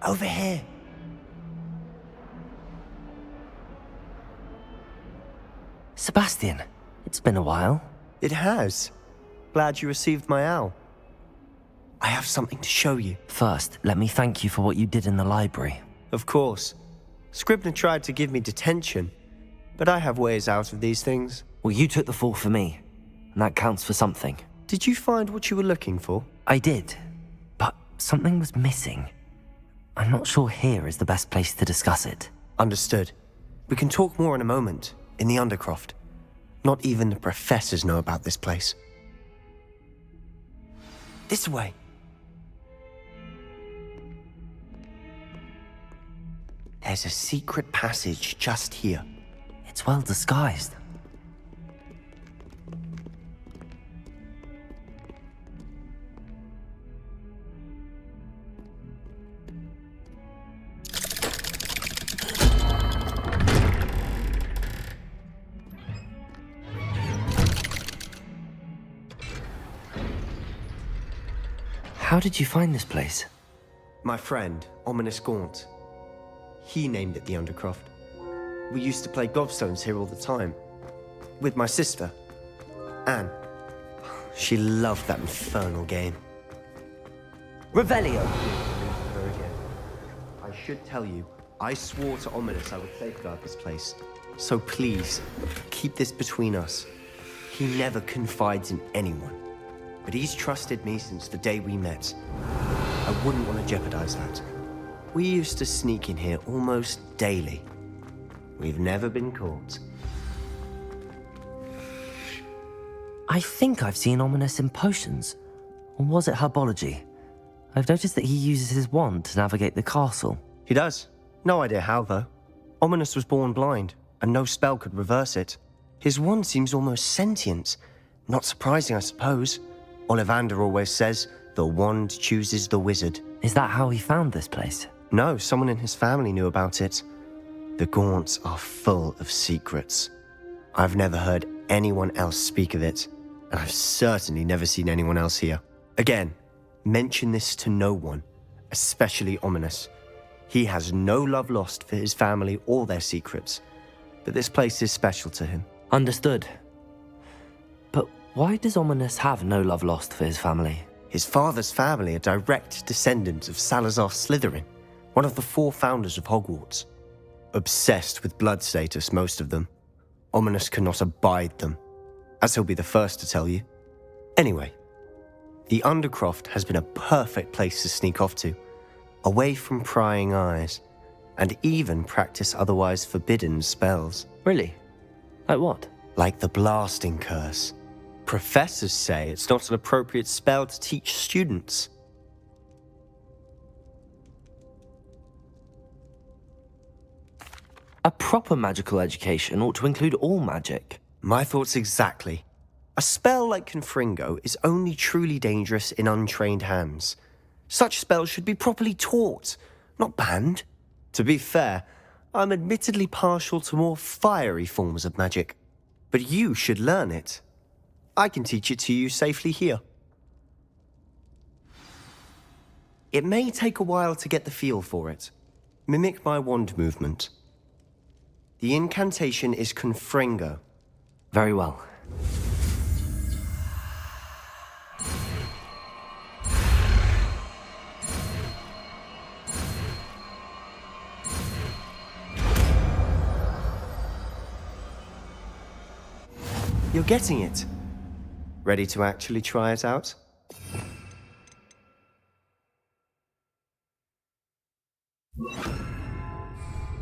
Over here. Sebastian, it's been a while. It has. Glad you received my owl. I have something to show you. First, let me thank you for what you did in the library. Of course. Scribner tried to give me detention, but I have ways out of these things. Well, you took the fall for me, and that counts for something. Did you find what you were looking for? I did, but something was missing. I'm not sure here is the best place to discuss it. Understood. We can talk more in a moment, in the Undercroft. Not even the professors know about this place. This way. There's a secret passage just here. It's well disguised. How did you find this place? My friend, Ominous Gaunt. He named it the Undercroft. We used to play gobstones here all the time. With my sister, Anne. She loved that infernal game. Revelio! Her again. I should tell you, I swore to Ominous I would safeguard this place. So please, keep this between us. He never confides in anyone. But he's trusted me since the day we met. I wouldn't want to jeopardize that. We used to sneak in here almost daily. We've never been caught. I think I've seen Ominous in potions. Or was it herbology? I've noticed that he uses his wand to navigate the castle. He does. No idea how, though. Ominous was born blind, and no spell could reverse it. His wand seems almost sentient. Not surprising, I suppose. Ollivander always says, the wand chooses the wizard. Is that how he found this place? No, someone in his family knew about it. The Gaunts are full of secrets. I've never heard anyone else speak of it, and I've certainly never seen anyone else here. Again, mention this to no one, especially Ominous. He has no love lost for his family or their secrets, but this place is special to him. Understood. But why does Ominous have no love lost for his family? His father's family are direct descendants of Salazar Slytherin, one of the 4 founders of Hogwarts. Obsessed with blood status, most of them. Ominous cannot abide them, as he'll be the first to tell you. Anyway, the Undercroft has been a perfect place to sneak off to, away from prying eyes, and even practice otherwise forbidden spells. Really? Like what? Like the blasting curse. Professors say it's not an appropriate spell to teach students. A proper magical education ought to include all magic. My thoughts exactly. A spell like Confringo is only truly dangerous in untrained hands. Such spells should be properly taught, not banned. To be fair, I'm admittedly partial to more fiery forms of magic. But you should learn it. I can teach it to you safely here. It may take a while to get the feel for it. Mimic my wand movement. The incantation is Confringo. Very well. You're getting it. Ready to actually try it out?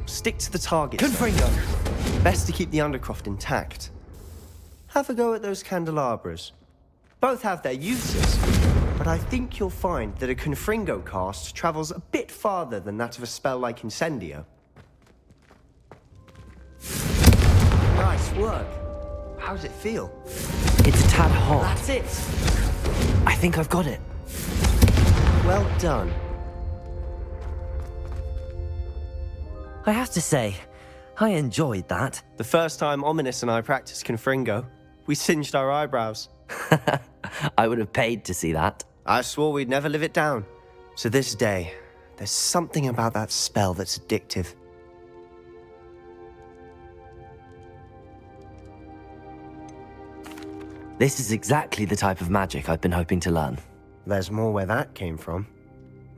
Stick to the target. Confringo! Best to keep the Undercroft intact. Have a go at those candelabras. Both have their uses, but I think you'll find that a Confringo cast travels a bit farther than that of a spell like Incendio. Nice work. How does it feel? It's a tad hot. That's it. I think I've got it. Well done. I have to say, I enjoyed that. The first time Ominous and I practiced Confringo, we singed our eyebrows. I would have paid to see that. I swore we'd never live it down. To this day, There's something about that spell that's addictive. This is exactly the type of magic I've been hoping to learn. There's more where that came from.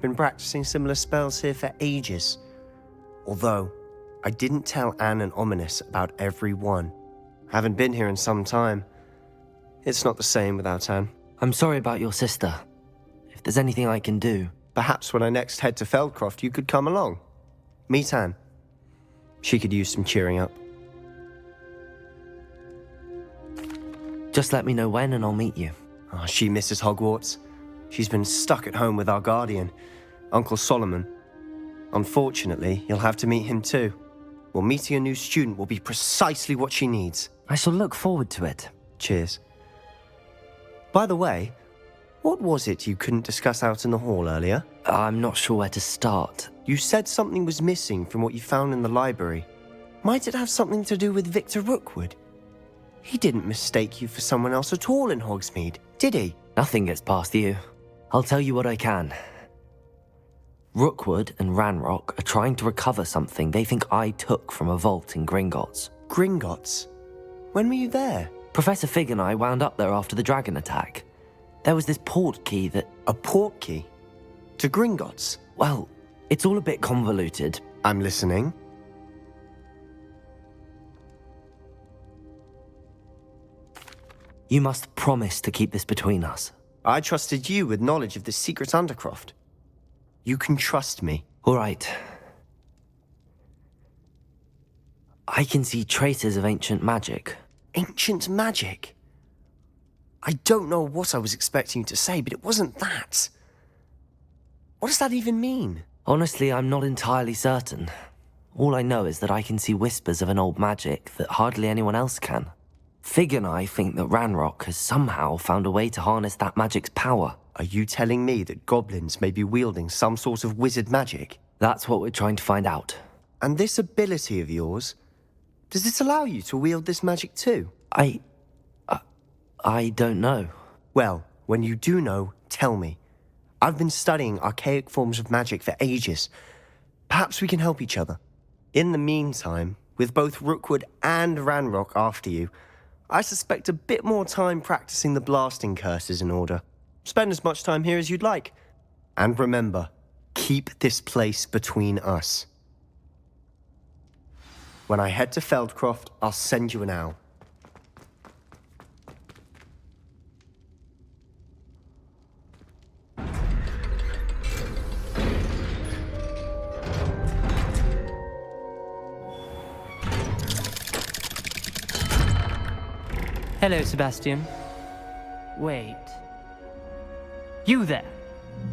Been practicing similar spells here for ages. Although, I didn't tell Anne and Ominous about every one. Haven't been here in some time. It's not the same without Anne. I'm sorry about your sister. If there's anything I can do... Perhaps when I next head to Feldcroft, you could come along. Meet Anne. She could use some cheering up. Just let me know when and I'll meet you. Oh, she misses Hogwarts. She's been stuck at home with our guardian, Uncle Solomon. Unfortunately, you'll have to meet him too. Well, meeting a new student will be precisely what she needs. I shall look forward to it. Cheers. By the way, what was it you couldn't discuss out in the hall earlier? I'm not sure where to start. You said something was missing from what you found in the library. Might it have something to do with Victor Rookwood? He didn't mistake you for someone else at all in Hogsmeade, did he? Nothing gets past you. I'll tell you what I can. Rookwood and Ranrock are trying to recover something they think I took from a vault in Gringotts. Gringotts? When were you there? Professor Fig and I wound up there after the dragon attack. There was this port key that... A port key? To Gringotts? Well, it's all a bit convoluted. I'm listening. You must promise to keep this between us. I trusted you with knowledge of the secret Undercroft. You can trust me. All right. I can see traces of ancient magic. Ancient magic? I don't know what I was expecting you to say, but it wasn't that. What does that even mean? Honestly, I'm not entirely certain. All I know is that I can see whispers of an old magic that hardly anyone else can. Fig and I think that Ranrock has somehow found a way to harness that magic's power. Are you telling me that goblins may be wielding some sort of wizard magic? That's what we're trying to find out. And this ability of yours, does it allow you to wield this magic too? I don't know. Well, when you do know, tell me. I've been studying archaic forms of magic for ages. Perhaps we can help each other. In the meantime, with both Rookwood and Ranrock after you, I suspect a bit more time practicing the blasting curse is in order. Spend as much time here as you'd like. And remember, keep this place between us. When I head to Feldcroft, I'll send you an owl. Hello, Sebastian. Wait. You there?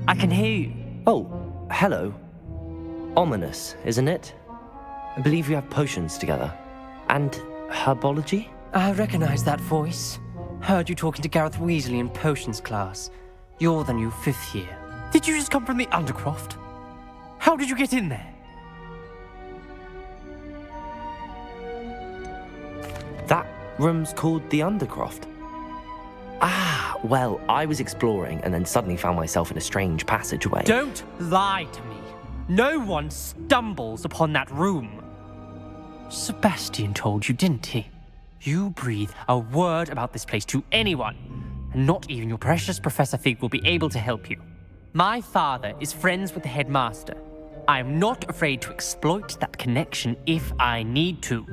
I can hear you. Oh, hello. Ominous, isn't it? I believe we have potions together. And herbology? I recognize that voice. Heard you talking to Gareth Weasley in potions class. You're the new 5th year. Did you just come from the Undercroft? How did you get in there? That room's called the Undercroft. Ah, well, I was exploring and then suddenly found myself in a strange passageway. Don't lie to me. No one stumbles upon that room. Sebastian told you, didn't he? You breathe a word about this place to anyone, and not even your precious Professor Fig will be able to help you. My father is friends with the headmaster. I am not afraid to exploit that connection if I need to.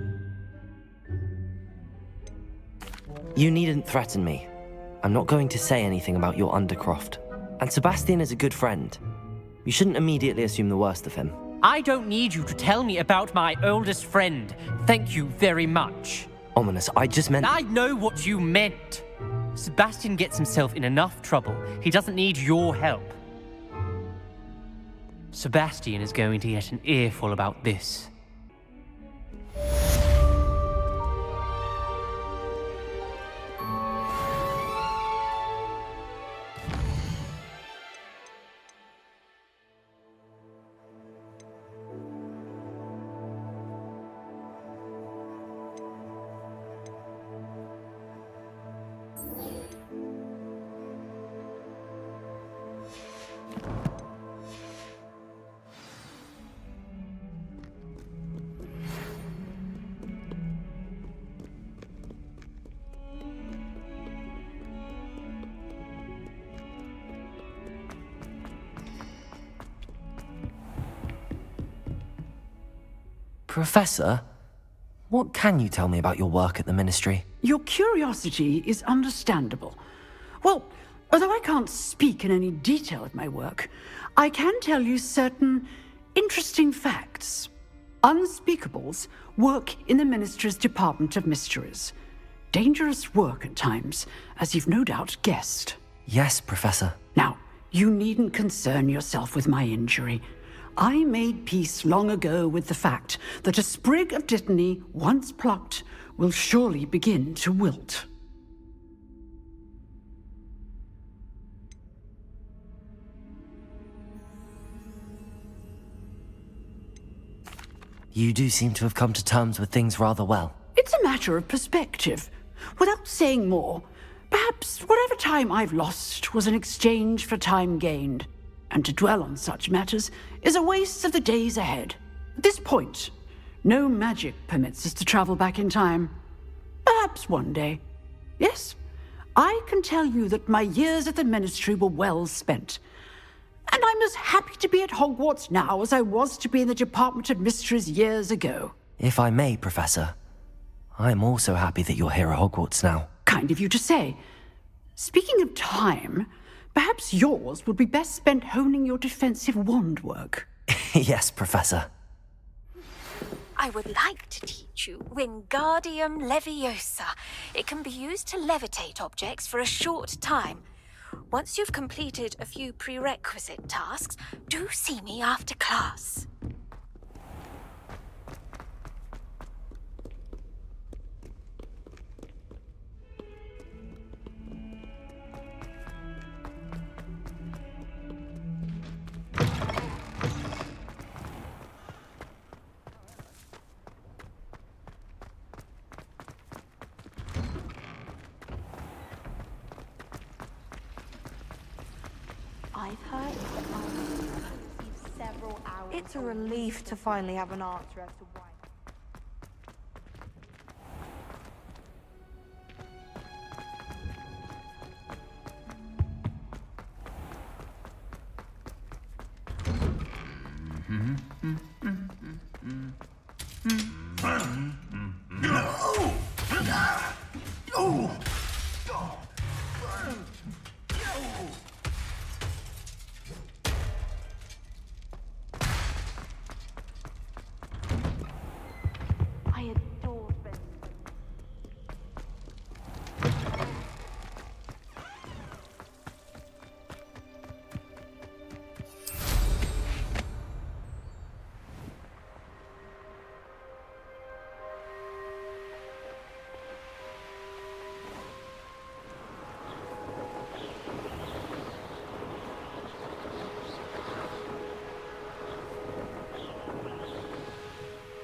You needn't threaten me. I'm not going to say anything about your Undercroft. And Sebastian is a good friend. You shouldn't immediately assume the worst of him. I don't need you to tell me about my oldest friend. Thank you very much. Ominous, I just meant... I know what you meant. Sebastian gets himself in enough trouble. He doesn't need your help. Sebastian is going to get an earful about this. Professor, what can you tell me about your work at the Ministry? Your curiosity is understandable. Well, although I can't speak in any detail of my work, I can tell you certain interesting facts. Unspeakables work in the Ministry's Department of Mysteries. Dangerous work at times, as you've no doubt guessed. Yes, Professor. Now, you needn't concern yourself with my injury. I made peace long ago with the fact that a sprig of dittany, once plucked, will surely begin to wilt. You do seem to have come to terms with things rather well. It's a matter of perspective. Without saying more, perhaps whatever time I've lost was an exchange for time gained. And to dwell on such matters is a waste of the days ahead. At this point, no magic permits us to travel back in time. Perhaps one day. Yes, I can tell you that my years at the Ministry were well spent. And I'm as happy to be at Hogwarts now as I was to be in the Department of Mysteries years ago. If I may, Professor, I'm also happy that you're here at Hogwarts now. Kind of you to say. Speaking of time, perhaps yours would be best spent honing your defensive wand work. Yes, Professor. I would like to teach you Wingardium Leviosa. It can be used to levitate objects for a short time. Once you've completed a few prerequisite tasks, do see me after class. I've heard several hours. It's a relief to finally have an answer as to why. I adore Benson.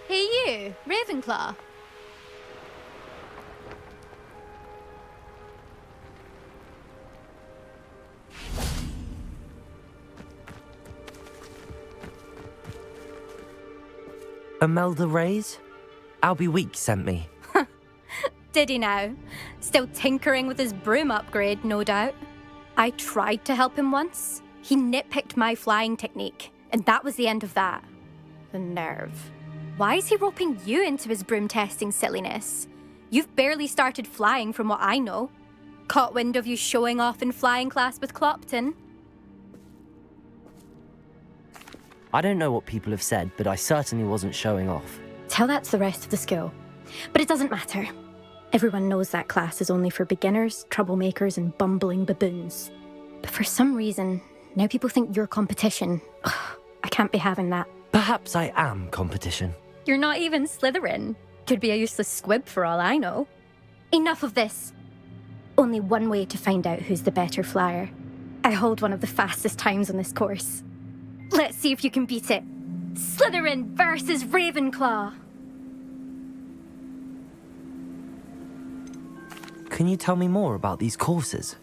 Hey you, Ravenclaw. Imelda Reyes? Albie Week sent me. Did he now? Still tinkering with his broom upgrade, no doubt. I tried to help him once. He nitpicked my flying technique, and that was the end of that. The nerve. Why is he roping you into his broom testing silliness? You've barely started flying from what I know. Caught wind of you showing off in flying class with Clopton. I don't know what people have said, but I certainly wasn't showing off. Tell that to the rest of the school. But it doesn't matter. Everyone knows that class is only for beginners, troublemakers, and bumbling baboons. But for some reason, now people think you're competition. Ugh, I can't be having that. Perhaps I am competition. You're not even Slytherin. Could be a useless squib for all I know. Enough of this. Only one way to find out who's the better flyer. I hold one of the fastest times on this course. Let's see if you can beat it. Slytherin versus Ravenclaw. Can you tell me more about these courses?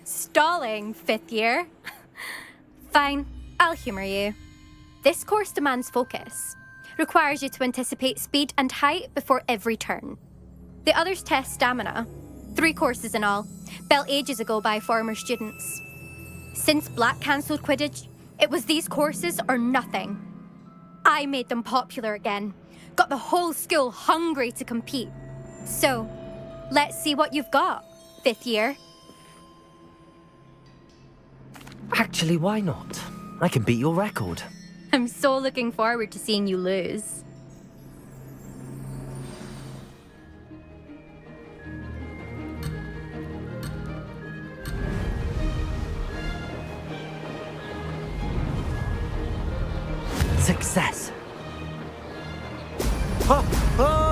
Stalling, fifth year. Fine, I'll humour you. This course demands focus. Requires you to anticipate speed and height before every turn. The others test stamina. 3 courses in all, built ages ago by former students. Since Black cancelled Quidditch, it was these courses or nothing. I made them popular again. Got the whole school hungry to compete. So, let's see what you've got, 5th year. Actually, why not? I can beat your record. I'm so looking forward to seeing you lose. Success. Oh! Oh!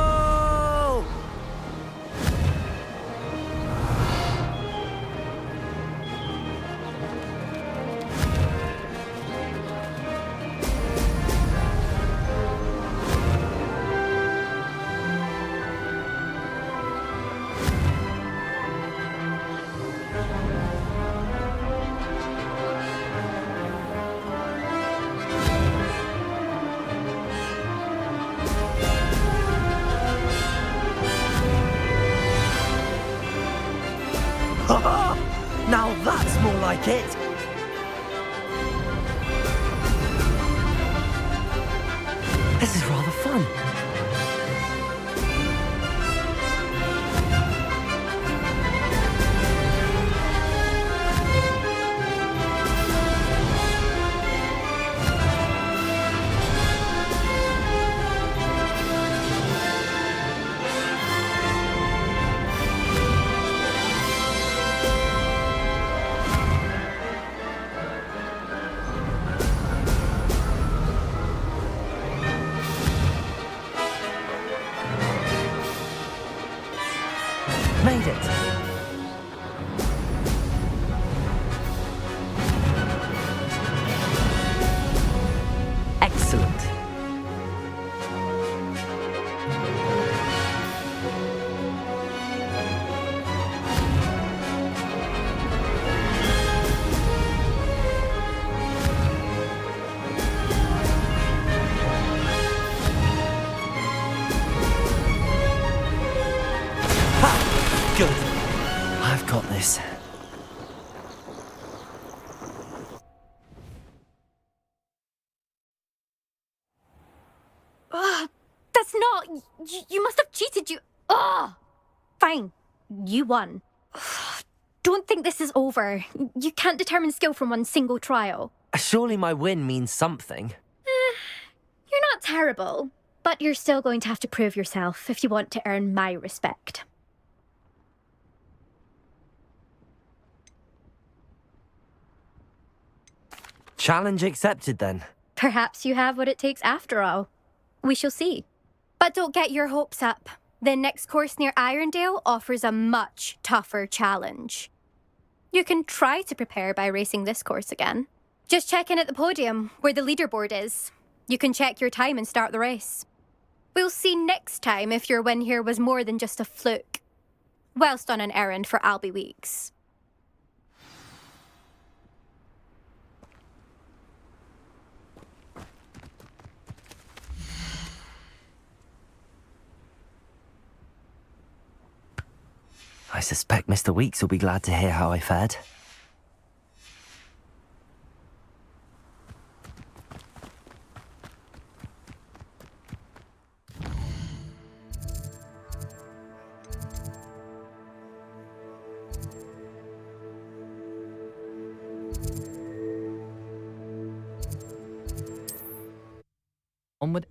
Now that's more like it! This is rather fun. Made it! Excellent. Good. I've got this. That's not... You must have cheated, you... Ugh! Fine. You won. Don't think this is over. You can't determine skill from one single trial. Surely my win means something. You're not terrible, but you're still going to have to prove yourself if you want to earn my respect. Challenge accepted then. Perhaps you have what it takes after all. We shall see. But don't get your hopes up. The next course near Irondale offers a much tougher challenge. You can try to prepare by racing this course again. Just check in at the podium, where the leaderboard is. You can check your time and start the race. We'll see next time if your win here was more than just a fluke. Whilst on an errand for Albie Weeks. I suspect Mr. Weeks will be glad to hear how I fared. Onward.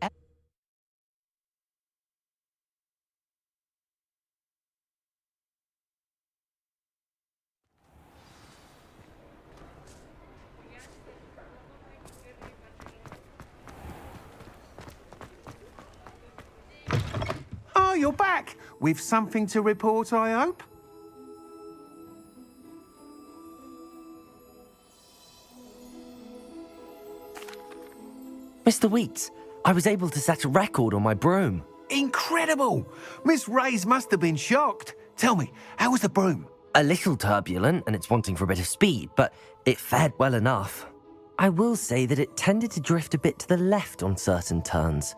Oh, you're back. With something to report, I hope? Mr. Weeks, I was able to set a record on my broom. Incredible! Miss Reyes must have been shocked. Tell me, how was the broom? A little turbulent, and it's wanting for a bit of speed, but it fared well enough. I will say that it tended to drift a bit to the left on certain turns.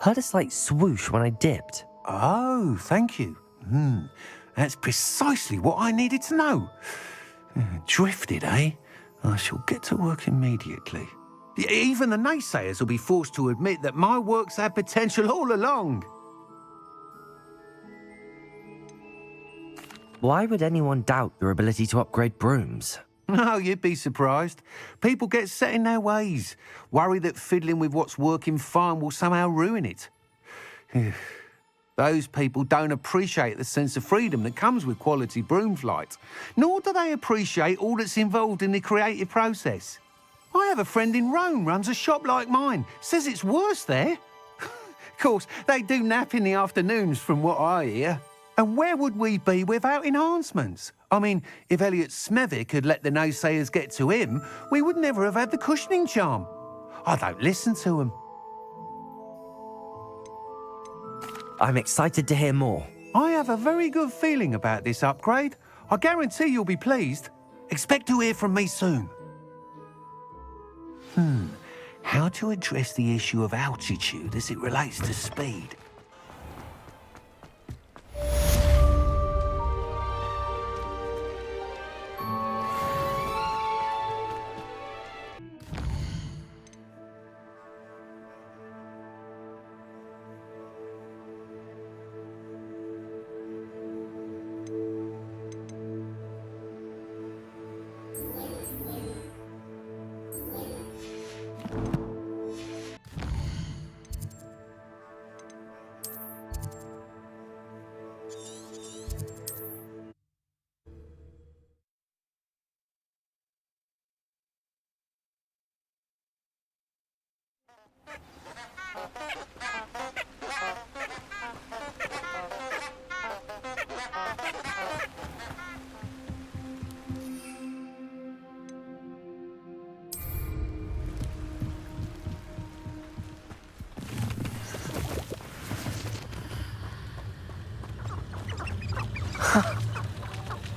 Heard a slight swoosh when I dipped. Oh, thank you. That's precisely what I needed to know. Drifted, eh? I shall get to work immediately. Even the naysayers will be forced to admit that my work's had potential all along. Why would anyone doubt your ability to upgrade brooms? No, you'd be surprised. People get set in their ways, worry that fiddling with what's working fine will somehow ruin it. Those people don't appreciate the sense of freedom that comes with quality broom flight, nor do they appreciate all that's involved in the creative process. I have a friend in Rome runs a shop like mine, says it's worse there. Of course, they do nap in the afternoons from what I hear. And where would we be without enhancements? I mean, if Elliot Smethwick had let the naysayers get to him, we would never have had the cushioning charm. I don't listen to them. I'm excited to hear more. I have a very good feeling about this upgrade. I guarantee you'll be pleased. Expect to hear from me soon. How to address the issue of altitude as it relates to speed?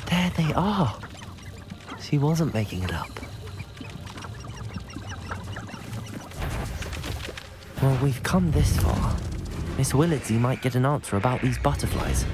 There they are. She wasn't making it up. Well, we've come this far. Miss Willardsey might get an answer about these butterflies.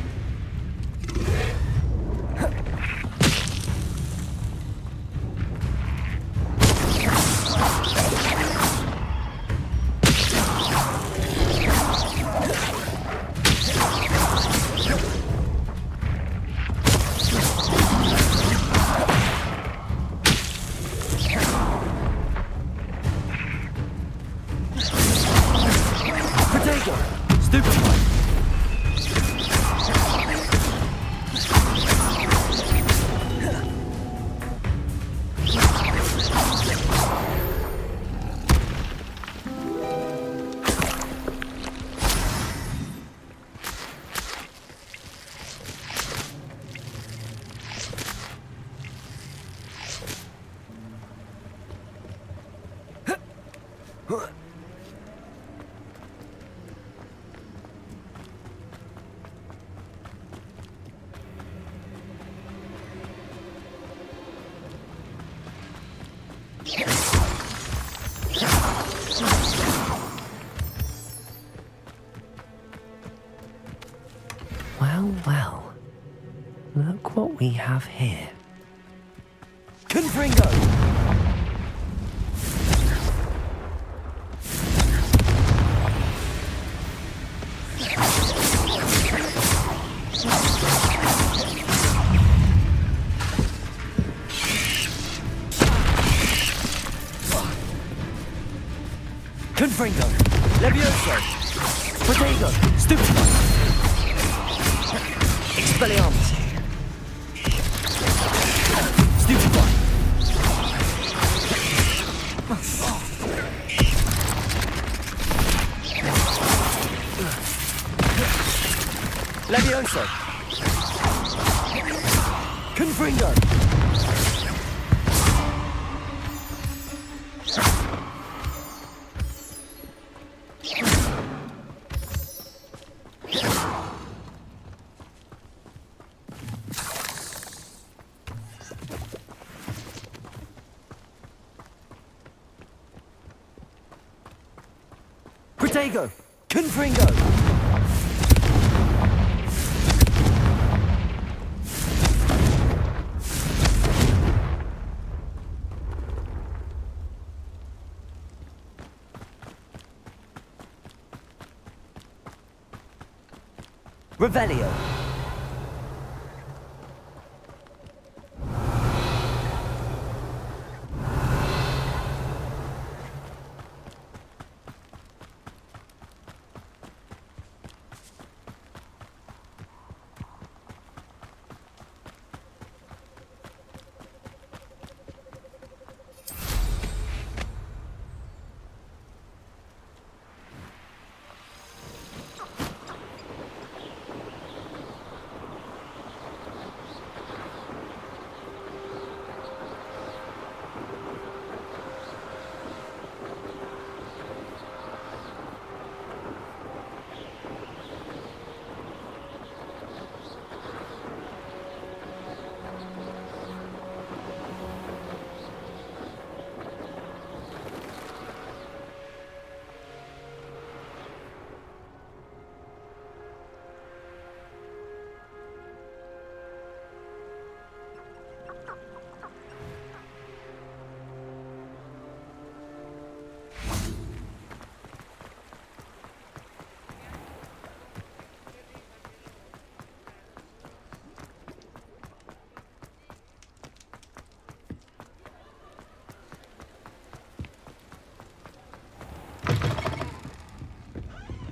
Well, well. Look what we have here. Confringo! Confringo! Levioso! Protego! Stupefy! Expelliarmus! Stupefy! Levioso! Confringo! Protego! Confringo! Revelio.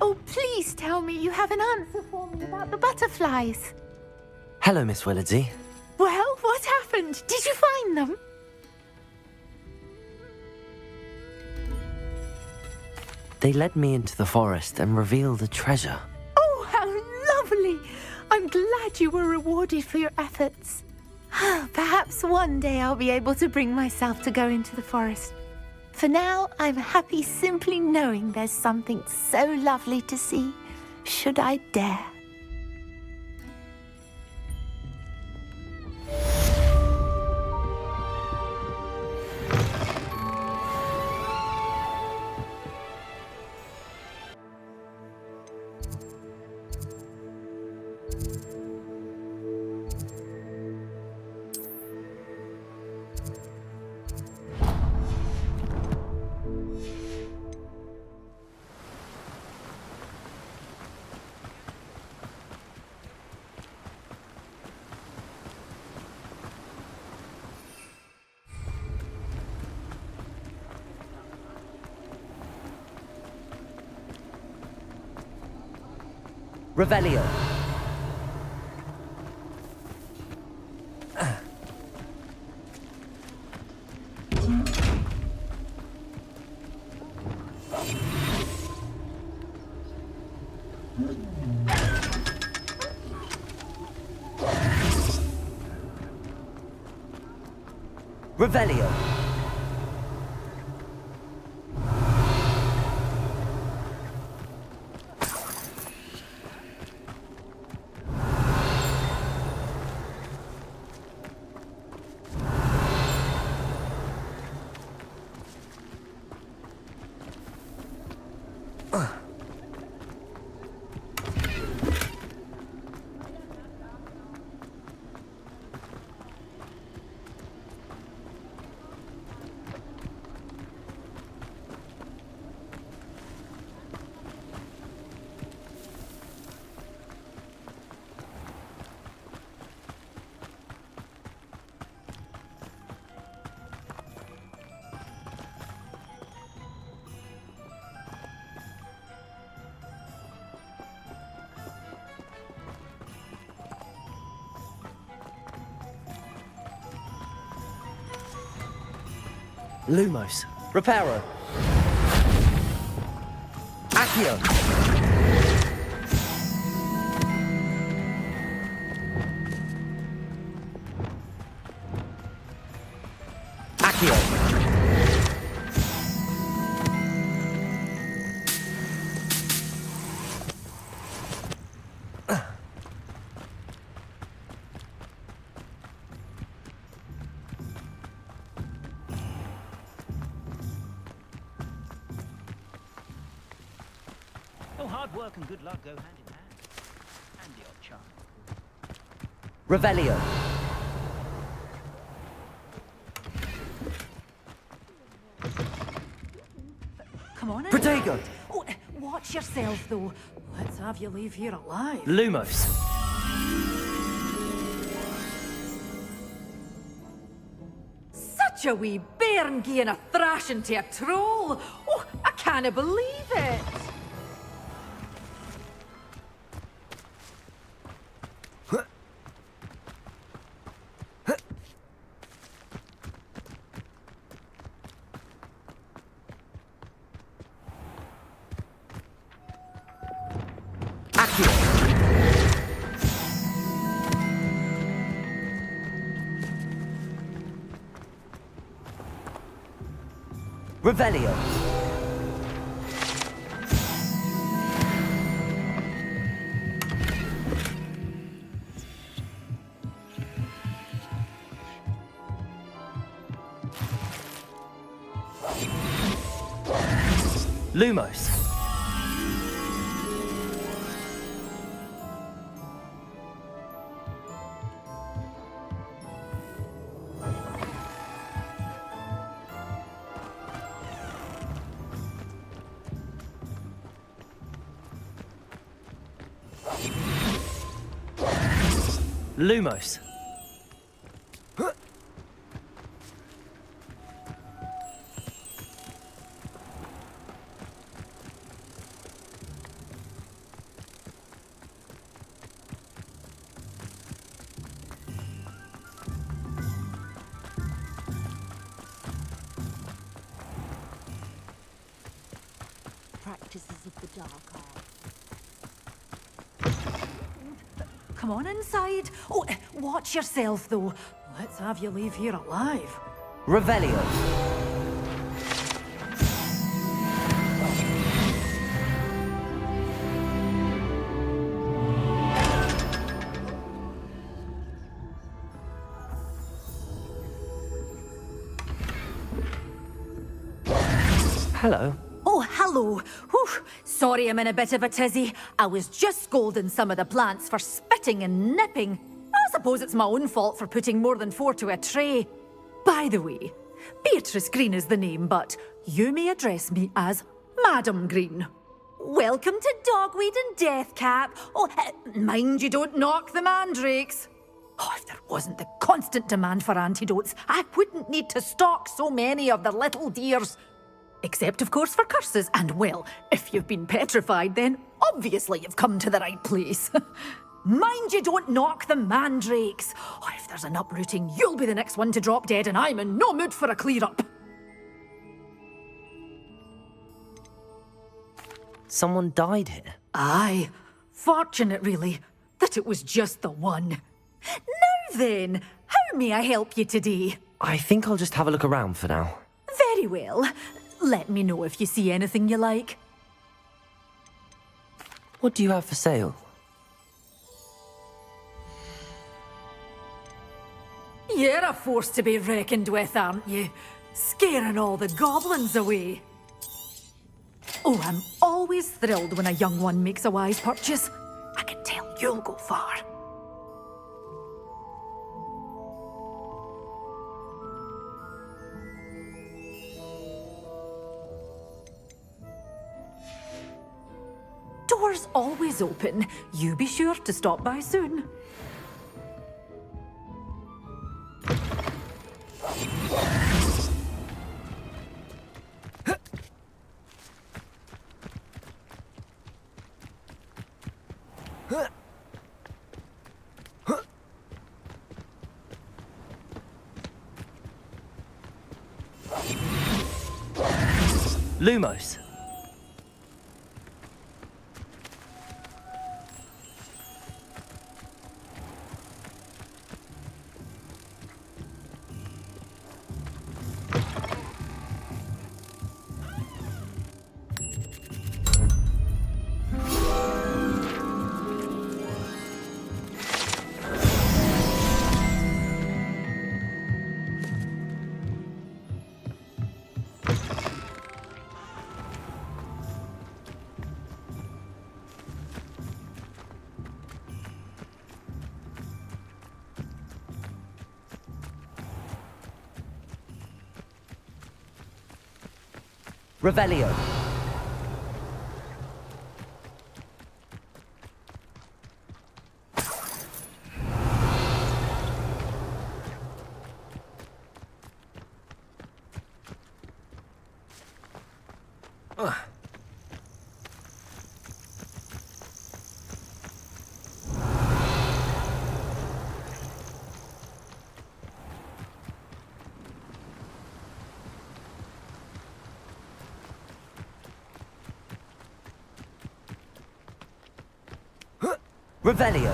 Oh, please tell me you have an answer for me about the butterflies. Hello, Miss Willardsey. Well, what happened? Did you find them? They led me into the forest and revealed a treasure. Oh, how lovely! I'm glad you were rewarded for your efforts. Perhaps one day I'll be able to bring myself to go into the forest. For now, I'm happy simply knowing there's something so lovely to see, should I dare. Revelio. Revelio. Lumos. Reparo. Accio. Accio. Hard work and good luck go hand in hand. And the odd charm. Revelio. Come on. Protego. Oh, watch yourself, though. Let's have you leave here alive. Lumos. Such a wee bairn gieing a thrashing to a troll. Oh, I can't believe it. Revelio. Lumos. Lumos. Practices of the dark art. Come on inside. Oh, watch yourself, though. Let's have you leave here alive. Revelio. Hello. Oh, hello. Whew. Sorry I'm in a bit of a tizzy. I was just scolding some of the plants for spitting and nipping. I suppose it's my own fault for putting more than 4 to a tray. By the way, Beatrice Green is the name, but you may address me as Madam Green. Welcome to Dogweed and Deathcap. Oh, mind you don't knock the mandrakes. Oh, if there wasn't the constant demand for antidotes, I wouldn't need to stock so many of the little dears. Except, of course, for curses. And, well, if you've been petrified, then obviously you've come to the right place. Mind you don't knock the mandrakes. Oh, if there's an uprooting, you'll be the next one to drop dead, and I'm in no mood for a clear-up. Someone died here. Aye. Fortunate, really, that it was just the one. Now then, how may I help you today? I think I'll just have a look around for now. Very well. Let me know if you see anything you like. What do you have for sale? You're a force to be reckoned with, aren't you? Scaring all the goblins away. Oh, I'm always thrilled when a young one makes a wise purchase. I can tell you'll go far. Doors always open. You be sure to stop by soon. Lumos. Revelio. Revelio.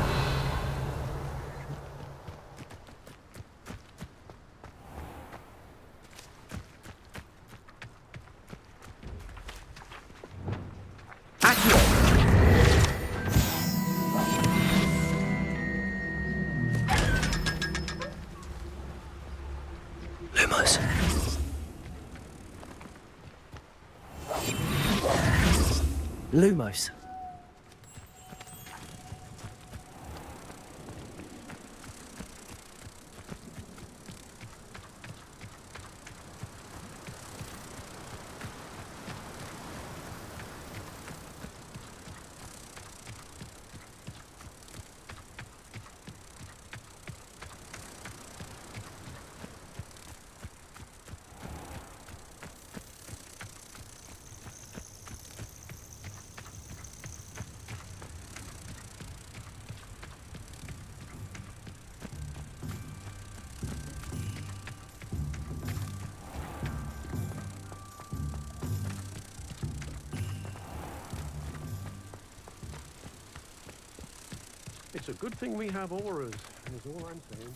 Lumos. Lumos. It's a good thing we have auras, is all I'm saying.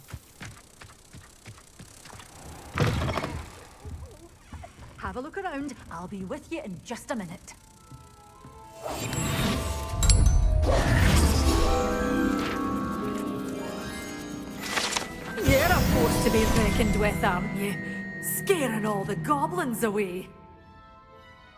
Have a look around. I'll be with you in just a minute. You're a force to be reckoned with, aren't you? Scaring all the goblins away.